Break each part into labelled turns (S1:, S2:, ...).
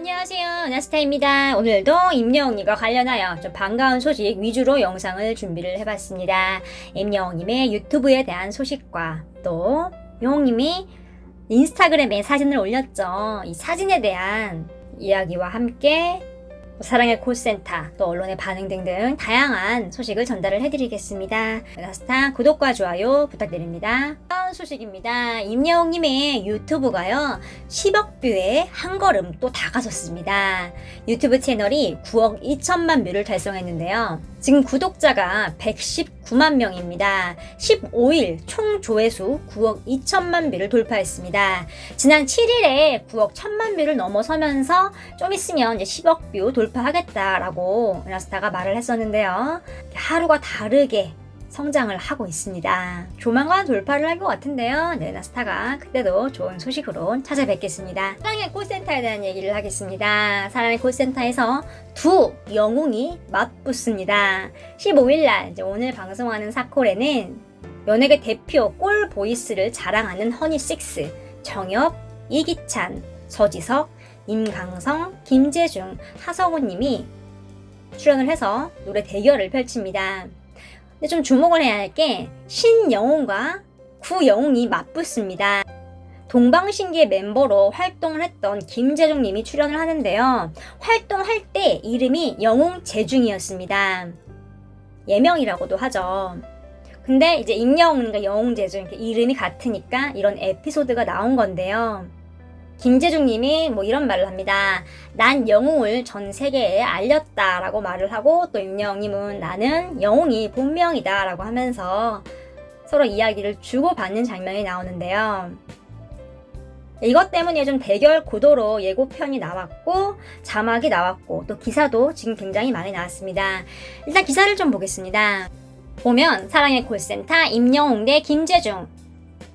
S1: 안녕하세요, 나스타입니다. 오늘도 임영웅님과 관련하여 좀 반가운 소식 위주로 영상을 준비를 해봤습니다. 임영웅님의 유튜브에 대한 소식과 또 영웅님이 인스타그램에 사진을 올렸죠. 이 사진에 대한 이야기와 함께 사랑의 콜센터, 또 언론의 반응 등등 다양한 소식을 전달을 해드리겠습니다. 나스타 구독과 좋아요 부탁드립니다. 다음 소식입니다. 임영웅님의 유튜브가요 10억 뷰에 한 걸음 또 다가섰습니다. 유튜브 채널이 9억 2천만 뷰를 달성했는데요. 지금 구독자가 119만 명입니다. 15일 총 조회수 9억 2천만 뷰를 돌파했습니다. 지난 7일에 9억 1천만 뷰를 넘어서면서 좀 있으면 이제 10억 뷰 돌파하겠다라고 나스타가 말을 했었는데요. 하루가 다르게 성장을 하고 있습니다. 조만간 돌파를 할 것 같은데요. 네, 나스타가 그때도 좋은 소식으로 찾아뵙겠습니다. 사랑의 콜센터에 대한 얘기를 하겠습니다. 사랑의 콜센터에서 두 영웅이 맞붙습니다. 15일날 이제 오늘 방송하는 사콜에는 연예계 대표 꼴 보이스를 자랑하는 허니식스, 정엽, 이기찬, 서지석, 임강성, 김재중, 하성우님이 출연을 해서 노래 대결을 펼칩니다. 근데 좀 주목을 해야 할 게 신영웅과 구영웅이 맞붙습니다. 동방신기의 멤버로 활동을 했던 김재중 님이 출연을 하는데요. 활동할 때 이름이 영웅재중이었습니다. 예명이라고도 하죠. 근데 이제 임영웅과 영웅재중 이렇게 이름이 같으니까 이런 에피소드가 나온 건데요. 김재중 님이 이런 말을 합니다. 난 영웅을 전 세계에 알렸다 라고 말을 하고, 또 임영웅 님은 나는 영웅이 본명이다 라고 하면서 서로 이야기를 주고받는 장면이 나오는데요. 이것 때문에 좀 대결 구도로 예고편이 나왔고 자막이 나왔고 또 기사도 지금 굉장히 많이 나왔습니다. 일단 기사를 좀 보겠습니다. 보면 사랑의 콜센터 임영웅 대 김재중,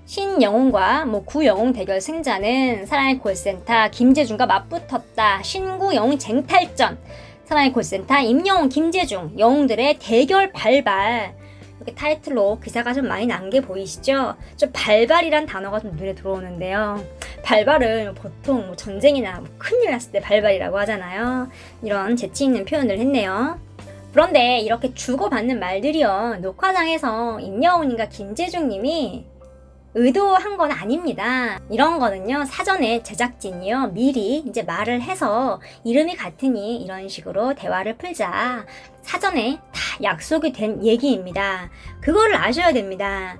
S1: 신영웅과 구영웅 대결 승자는 사랑의 콜센터 김재중과 맞붙었다. 신구영웅 쟁탈전. 사랑의 콜센터 임영웅 김재중 영웅들의 대결 발발. 이렇게 타이틀로 기사가 좀 많이 난 게 보이시죠? 좀 발발이란 단어가 좀 눈에 들어오는데요. 발발은 보통 전쟁이나 큰일 났을 때 발발이라고 하잖아요. 이런 재치 있는 표현을 했네요. 그런데 이렇게 주고받는 말들이요, 녹화장에서 임영웅님과 김재중님이 의도한 건 아닙니다. 이런 거는요, 사전에 제작진이요 미리 이제 말을 해서 이름이 같으니 이런 식으로 대화를 풀자, 사전에 다 약속이 된 얘기입니다. 그거를 아셔야 됩니다.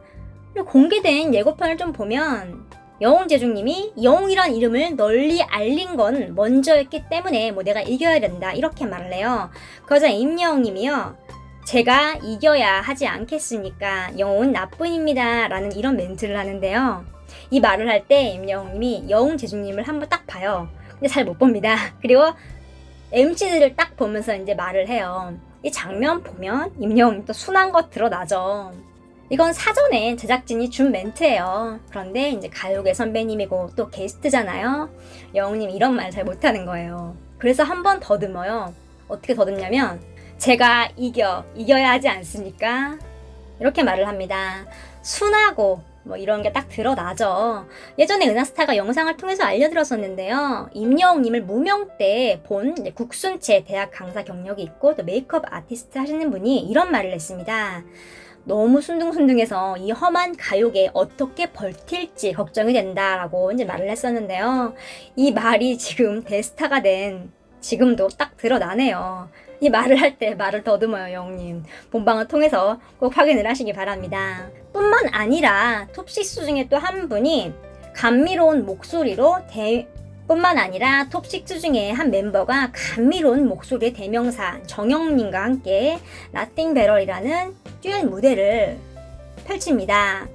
S1: 그리고 공개된 예고편을 좀 보면 영웅재중님이 영웅이란 이름을 널리 알린 건 먼저였기 때문에 내가 이겨야 된다 이렇게 말을 해요. 그러자 임영웅님이요, 제가 이겨야 하지 않겠습니까? 영웅은 나뿐입니다 라는 이런 멘트를 하는데요. 이 말을 할 때 임영웅님이 영웅재중님을 한번 딱 봐요. 근데 잘 못 봅니다. 그리고 MC들을 딱 보면서 이제 말을 해요. 이 장면 보면 임영웅님 또 순한 거 드러나죠. 이건 사전에 제작진이 준 멘트예요. 그런데 이제 가요계 선배님이고 또 게스트잖아요. 영웅님 이런 말 잘 못하는 거예요. 그래서 한 번 더듬어요. 어떻게 더듬냐면, 제가 이겨야 하지 않습니까? 이렇게 말을 합니다. 순하고 이런 게 딱 드러나죠. 예전에 은하스타가 영상을 통해서 알려드렸었는데요. 임영웅님을 무명 때 본 국순채 대학 강사 경력이 있고 또 메이크업 아티스트 하시는 분이 이런 말을 했습니다. 너무 순둥순둥해서 이 험한 가요계 어떻게 버틸지 걱정이 된다라고 이제 말을 했었는데요. 이 말이 지금 대스타가 된 지금도 딱 드러나네요. 이 말을 할 때 말을 더듬어요, 영웅님. 본방을 통해서 꼭 확인을 하시기 바랍니다. 뿐만 아니라 톱6 중에 또 한 분이 감미로운 목소리로 뿐만 아니라 톱6 중에 한 멤버가 감미로운 목소리의 대명사 정영님과 함께 Nothing Better이라는 듀엣 무대를 펼칩니다.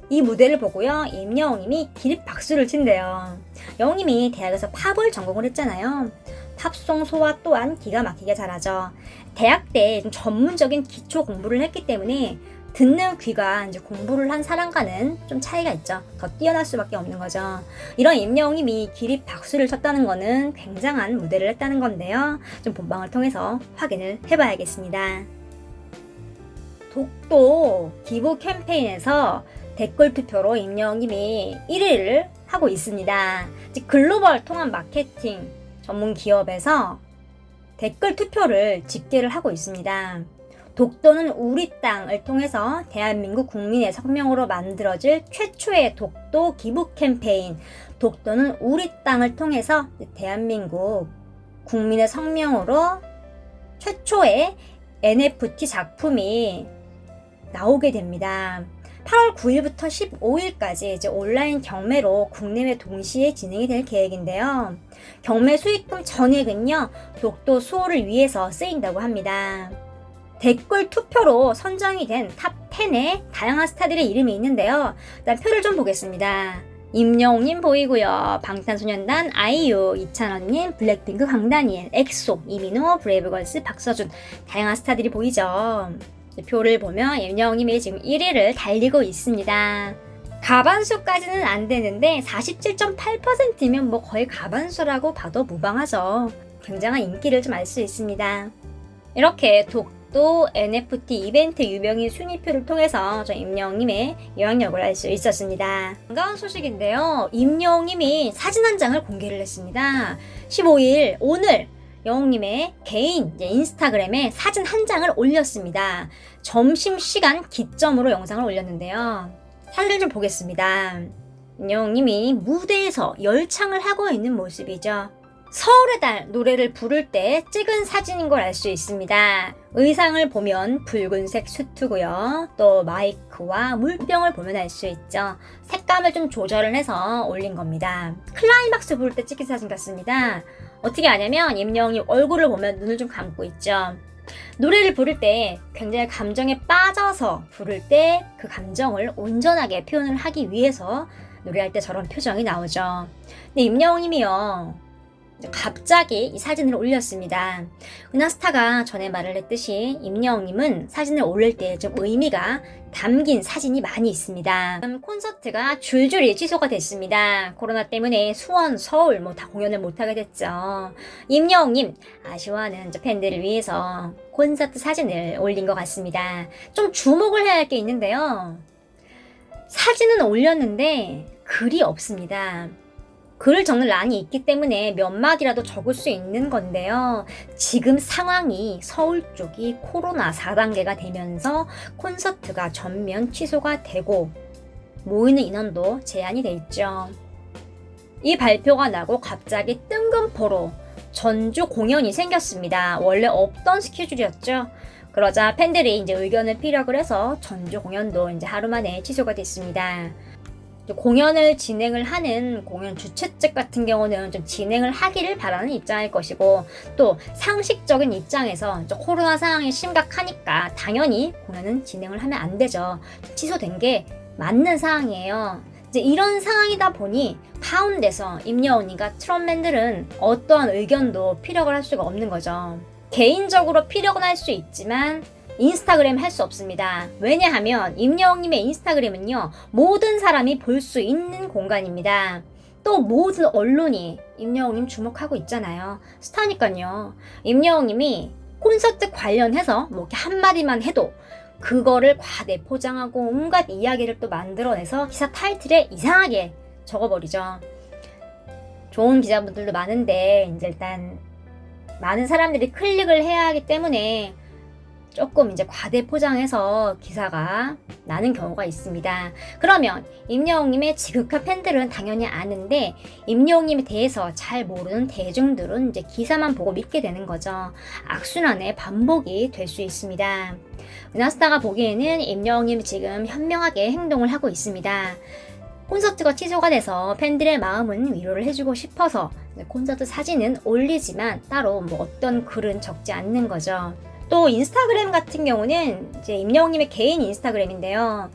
S1: 이 무대를 보고요, 임영웅님이 기립박수를 친대요. 영웅님이 대학에서 팝을 전공을 했잖아요. 팝송 소화 또한 기가 막히게 잘하죠. 대학 때 좀 전문적인 기초 공부를 했기 때문에 듣는 귀가 이제 공부를 한 사람과는 좀 차이가 있죠. 더 뛰어날 수밖에 없는 거죠. 이런 임영웅님이 기립 박수를 쳤다는 거는 굉장한 무대를 했다는 건데요. 좀 본방을 통해서 확인을 해봐야겠습니다. 독도 기부 캠페인에서 댓글 투표로 임영웅님이 1위를 하고 있습니다. 글로벌 통합 마케팅 전문 기업에서 댓글 투표를 집계를 하고 있습니다. 독도는 우리 땅을 통해서 대한민국 국민의 성명으로 만들어질 최초의 독도 기부 캠페인, 독도는 우리 땅을 통해서 대한민국 국민의 성명으로 최초의 NFT 작품이 나오게 됩니다. 8월 9일부터 15일까지 이제 온라인 경매로 국내외 동시에 진행이 될 계획인데요. 경매 수익금 전액은요, 독도 수호를 위해서 쓰인다고 합니다. 댓글 투표로 선정이 된 탑 10에 다양한 스타들의 이름이 있는데요. 일단 표를 좀 보겠습니다. 임영웅님 보이고요. 방탄소년단 아이유, 이찬원님, 블랙핑크 강다니엘, 엑소, 이민호, 브레이브걸스, 박서준, 다양한 스타들이 보이죠. 표를 보면 임영웅님이 지금 1위를 달리고 있습니다. 가반수까지는 안 되는데 47.8%면 뭐 거의 가반수라고 봐도 무방하죠. 굉장한 인기를 좀 알 수 있습니다. 이렇게 독도 NFT 이벤트 유명인 순위표를 통해서 저 임영웅님의 영향력을 알 수 있었습니다. 반가운 소식인데요. 임영웅님이 사진 한 장을 공개를 했습니다. 15일 오늘 영웅님의 개인 인스타그램에 사진 한 장을 올렸습니다. 점심시간 기점으로 영상을 올렸는데요. 사진을 좀 보겠습니다. 영웅님이 무대에서 열창을 하고 있는 모습이죠. 서울의 달 노래를 부를 때 찍은 사진인 걸 알 수 있습니다. 의상을 보면 붉은색 수트고요. 또 마이크와 물병을 보면 알 수 있죠. 색감을 좀 조절을 해서 올린 겁니다. 클라이막스 부를 때 찍힌 사진 같습니다. 어떻게 하냐면 임영웅이 얼굴을 보면 눈을 좀 감고 있죠. 노래를 부를 때 굉장히 감정에 빠져서 부를 때 그 감정을 온전하게 표현을 하기 위해서 노래할 때 저런 표정이 나오죠. 근데 임영웅님이요, 갑자기 이 사진을 올렸습니다. 은하스타가 전에 말을 했듯이 임영웅님은 사진을 올릴 때 좀 의미가 담긴 사진이 많이 있습니다. 콘서트가 줄줄이 취소가 됐습니다. 코로나 때문에 수원, 서울 다 공연을 못하게 됐죠. 임영웅님 아쉬워하는 팬들을 위해서 콘서트 사진을 올린 것 같습니다. 좀 주목을 해야 할 게 있는데요. 사진은 올렸는데 글이 없습니다. 글을 적는 란이 있기 때문에 몇 마디라도 적을 수 있는 건데요. 지금 상황이 서울 쪽이 코로나 4단계가 되면서 콘서트가 전면 취소가 되고 모이는 인원도 제한이 돼 있죠. 이 발표가 나고 갑자기 뜬금포로 전주 공연이 생겼습니다. 원래 없던 스케줄이었죠. 그러자 팬들이 이제 의견을 피력을 해서 전주 공연도 이제 하루 만에 취소가 됐습니다. 공연을 진행을 하는 공연 주최 측 같은 경우는 좀 진행을 하기를 바라는 입장일 것이고, 또 상식적인 입장에서 코로나 상황이 심각하니까 당연히 공연은 진행을 하면 안 되죠. 취소된 게 맞는 상황이에요. 이제 이런 상황이다 보니 가운데서 임영웅이가 트롯맨들은 어떠한 의견도 피력을 할 수가 없는 거죠. 개인적으로 피력은 할 수 있지만 인스타그램 할 수 없습니다. 왜냐하면 임영웅님의 인스타그램은요, 모든 사람이 볼 수 있는 공간입니다. 또 모든 언론이 임영웅님 주목하고 있잖아요. 스타니까요. 임영웅님이 콘서트 관련해서 이렇게 한마디만 해도 그거를 과대 포장하고 온갖 이야기를 또 만들어내서 기사 타이틀에 이상하게 적어버리죠. 좋은 기자분들도 많은데 이제 일단 많은 사람들이 클릭을 해야 하기 때문에 조금 이제 과대 포장해서 기사가 나는 경우가 있습니다. 그러면 임영웅님의 지극한 팬들은 당연히 아는데 임영웅님에 대해서 잘 모르는 대중들은 이제 기사만 보고 믿게 되는 거죠. 악순환의 반복이 될 수 있습니다. 은하스타가 보기에는 임영웅님이 지금 현명하게 행동을 하고 있습니다. 콘서트가 취소가 돼서 팬들의 마음은 위로를 해주고 싶어서 콘서트 사진은 올리지만 따로 어떤 글은 적지 않는 거죠. 또 인스타그램 같은 경우는 이제 임영웅님의 개인 인스타그램인데요.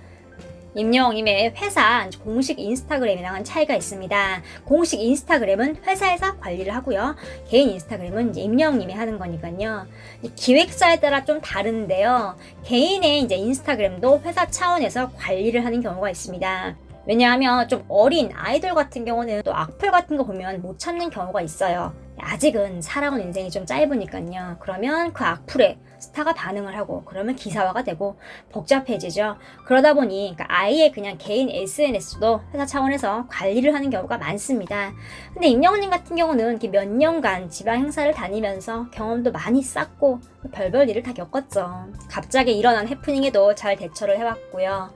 S1: 임영웅님의 회사 공식 인스타그램이랑은 차이가 있습니다. 공식 인스타그램은 회사에서 관리를 하고요. 개인 인스타그램은 이제 임영웅님이 하는 거니까요. 기획사에 따라 좀 다른데요. 개인의 이제 인스타그램도 회사 차원에서 관리를 하는 경우가 있습니다. 왜냐하면 좀 어린 아이돌 같은 경우는 또 악플 같은 거 보면 못 참는 경우가 있어요. 아직은 살아온 인생이 좀 짧으니까요. 그러면 그 악플에 스타가 반응을 하고 그러면 기사화가 되고 복잡해지죠. 그러다 보니 그러니까 아예 그냥 개인 SNS도 회사 차원에서 관리를 하는 경우가 많습니다. 근데 임영웅님 같은 경우는 이렇게 몇 년간 지방 행사를 다니면서 경험도 많이 쌓고 별별 일을 다 겪었죠. 갑자기 일어난 해프닝에도 잘 대처를 해왔고요.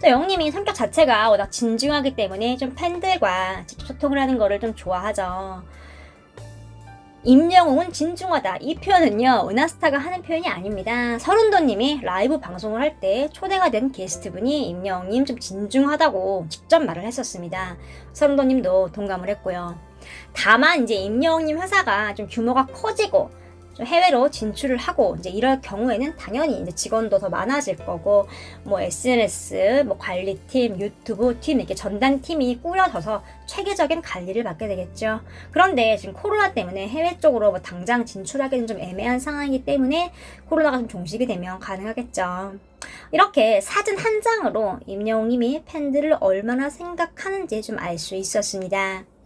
S1: 또 영님이 성격 자체가 워낙 진중하기 때문에 좀 팬들과 직접 소통을 하는 거를 좀 좋아하죠. 임영웅은 진중하다. 이 표현은요, 은하스타가 하는 표현이 아닙니다. 서른도님이 라이브 방송을 할 때 초대가 된 게스트분이 임영웅님 좀 진중하다고 직접 말을 했었습니다. 서른도님도 동감을 했고요. 다만 이제 임영웅님 회사가 좀 규모가 커지고 좀 해외로 진출을 하고 이제 이럴 경우에는 당연히 이제 직원도 더 많아질 거고 뭐 SNS, 뭐 관리팀, 유튜브 팀 이렇게 전담 팀이 꾸려져서 체계적인 관리를 받게 되겠죠. 그런데 지금 코로나 때문에 해외 쪽으로 뭐 당장 진출하기는 좀 애매한 상황이기 때문에 코로나가 좀 종식이 되면 가능하겠죠. 이렇게 사진 한 장으로 임영웅님이 팬들을 얼마나 생각하는지 좀 알 수 있었습니다.